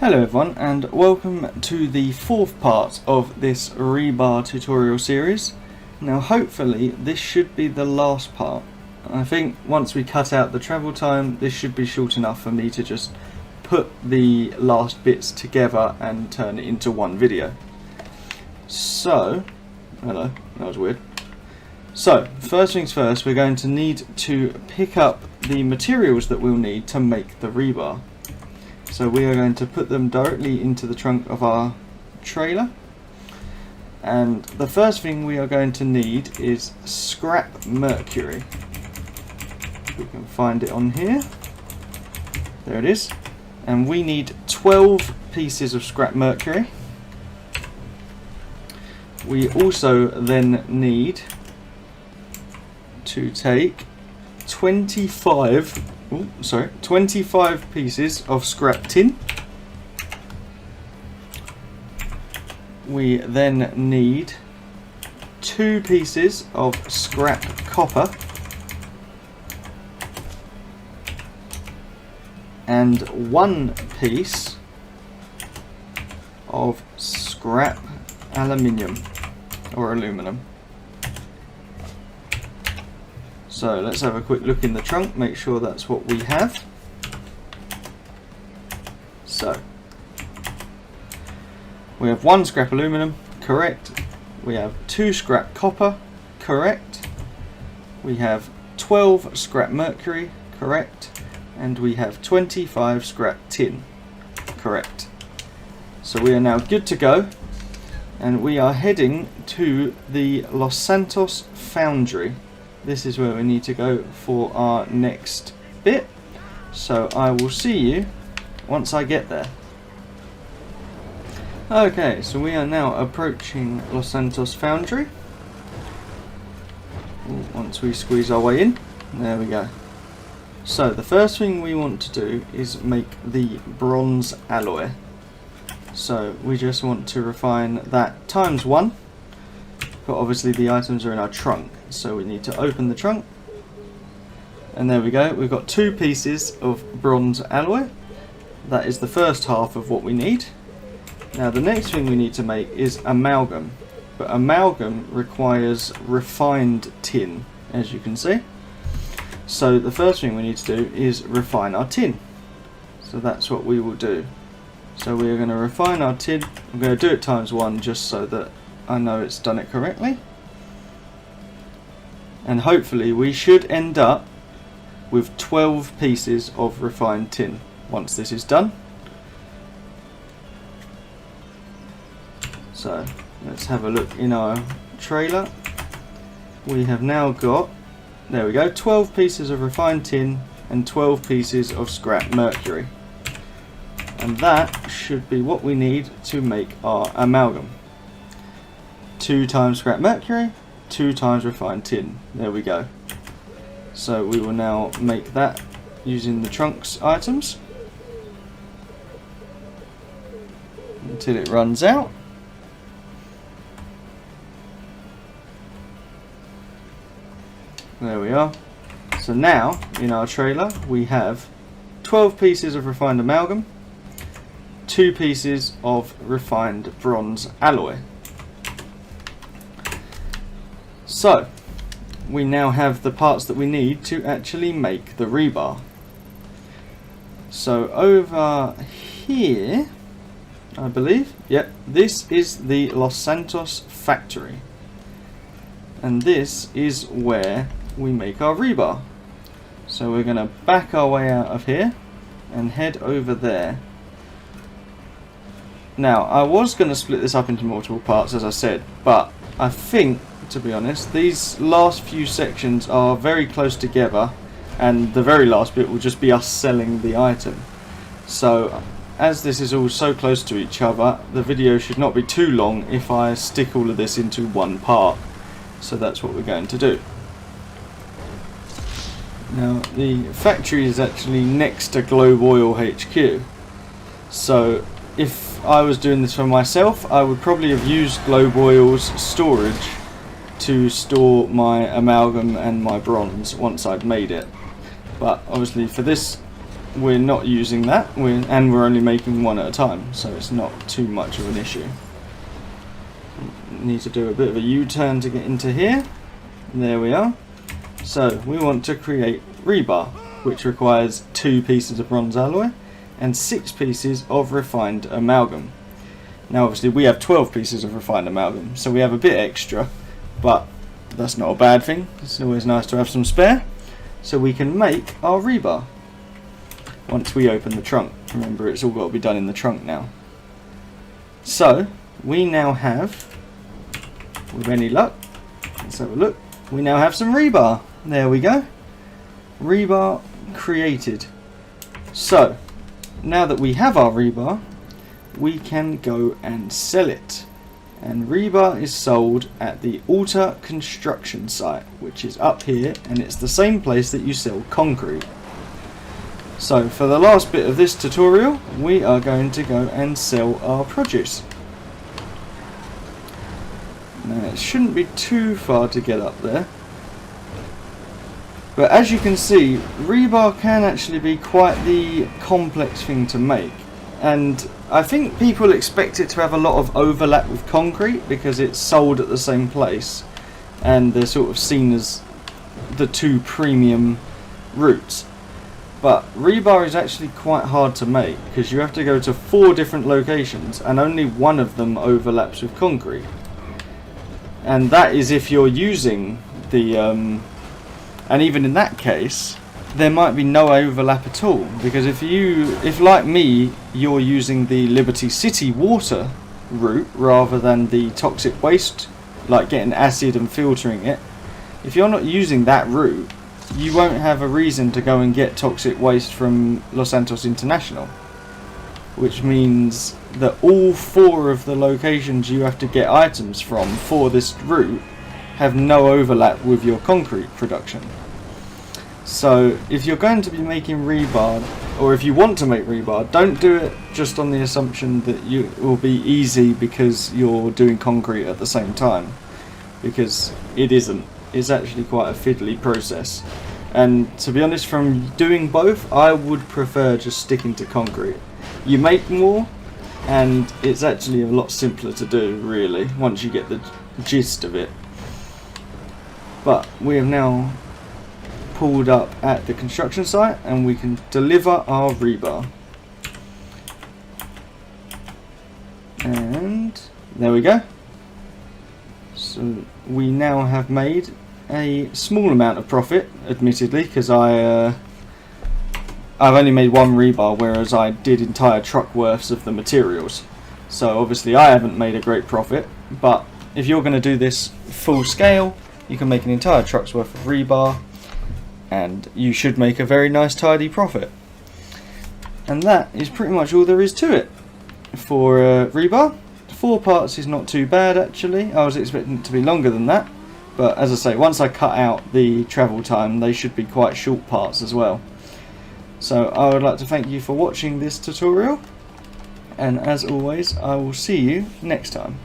Hello everyone, and welcome to the fourth part of this rebar tutorial series. Now hopefully this should be the last part. I think once we cut out the travel time, this should be short enough for me to just put the last bits together and turn it into one video. So, hello, that was weird. So, first things first, we're going to need to pick up the materials that we'll need to make the rebar. So we are going to put them directly into the trunk of our trailer. And the first thing we are going to need is scrap mercury. We can find it on here. There it is. And we need 12 pieces of scrap mercury. We also then need to take 25 pieces of scrap tin. We then need 2 pieces of scrap copper and 1 piece of scrap aluminium or aluminum. So let's have a quick look in the trunk, make sure that's what we have. So we have 1 scrap aluminum, correct. We have 2 scrap copper, correct. We have 12 scrap mercury, correct. And we have 25 scrap tin, correct. So we are now good to go, and we are heading to the Los Santos foundry. This is where we need to go for our next bit. So I will see you once I get there. Okay, so we are now approaching Los Santos foundry. Once we squeeze our way in, there we go. So the first thing we want to do is make the bronze alloy. So we just want to refine that times 1. But obviously the items are in our trunk, so we need to open the trunk. And there we go, we've got 2 pieces of bronze alloy. That is the first half of what we need. Now the next thing we need to make is amalgam. But amalgam requires refined tin, as you can see. So the first thing we need to do is refine our tin. So that's what we will do. So we are going to refine our tin. I'm going to do it times 1 just so that I know it's done it correctly. And hopefully we should end up with 12 pieces of refined tin once this is done. So let's have a look in our trailer. We have now got, there we go, 12 pieces of refined tin and 12 pieces of scrap mercury. And that should be what we need to make our amalgam. 2 times scrap mercury, 2 times refined tin. There we go. So we will now make that using the trunk's items until it runs out. There we are. So now in our trailer we have 12 pieces of refined amalgam, 2 pieces of refined bronze alloy. So we now have the parts that we need to actually make the rebar. So over here, I believe, yep, this is the Los Santos factory. And this is where we make our rebar. So we're going to back our way out of here and head over there. Now I was going to split this up into multiple parts, as I said, but I think, to be honest, these last few sections are very close together, and the very last bit will just be us selling the item. So as this is all so close to each other, the video should not be too long if I stick all of this into one part. So that's what we're going to do. Now the factory is actually next to Globe Oil HQ, so if I was doing this for myself, I would probably have used Globe Oil's storage to store my amalgam and my bronze once I'd made it. But obviously for this we're not using that, and we're only making one at a time, so it's not too much of an issue. Need to do a bit of a U-turn to get into here. There we are. So we want to create rebar, which requires 2 pieces of bronze alloy and 6 pieces of refined amalgam. Now obviously we have 12 pieces of refined amalgam, so we have a bit extra, but that's not a bad thing. It's always nice to have some spare, so we can make our rebar once we open the trunk. Remember, it's all got to be done in the trunk now. So we now have, with any luck, let's have a look, we now have some rebar. There we go. Rebar created. So now that we have our rebar, we can go and sell it. And rebar is sold at the Alta construction site, which is up here, and it's the same place that you sell concrete. So for the last bit of this tutorial, we are going to go and sell our produce. Now it shouldn't be too far to get up there, but as you can see, rebar can actually be quite the complex thing to make, and I think people expect it to have a lot of overlap with concrete because it's sold at the same place and they're sort of seen as the 2 premium routes. But rebar is actually quite hard to make because you have to go to 4 different locations and only one of them overlaps with concrete. And that is if you're using the and even in that case there might be no overlap at all, because if like me you're using the Liberty City water route rather than the toxic waste, like getting acid and filtering it, if you're not using that route, you won't have a reason to go and get toxic waste from Los Santos International, which means that all 4 of the locations you have to get items from for this route have no overlap with your concrete production. So if you're going to be making rebar, or if you want to make rebar, don't do it just on the assumption that it will be easy because you're doing concrete at the same time, because it isn't. It's actually quite a fiddly process, and to be honest, from doing both, I would prefer just sticking to concrete. You make more, and it's actually a lot simpler to do, really, once you get the gist of it. But we have now pulled up at the construction site and we can deliver our rebar. And there we go. So we now have made a small amount of profit, admittedly, because I've only made 1 rebar, whereas I did entire truck worths of the materials. So obviously I haven't made a great profit, but if you're going to do this full scale, you can make an entire truck's worth of rebar and you should make a very nice tidy profit. And that is pretty much all there is to it for rebar. 4 parts is not too bad actually. I was expecting it to be longer than that, but as I say, once I cut out the travel time, they should be quite short parts as well. So I would like to thank you for watching this tutorial, and as always, I will see you next time.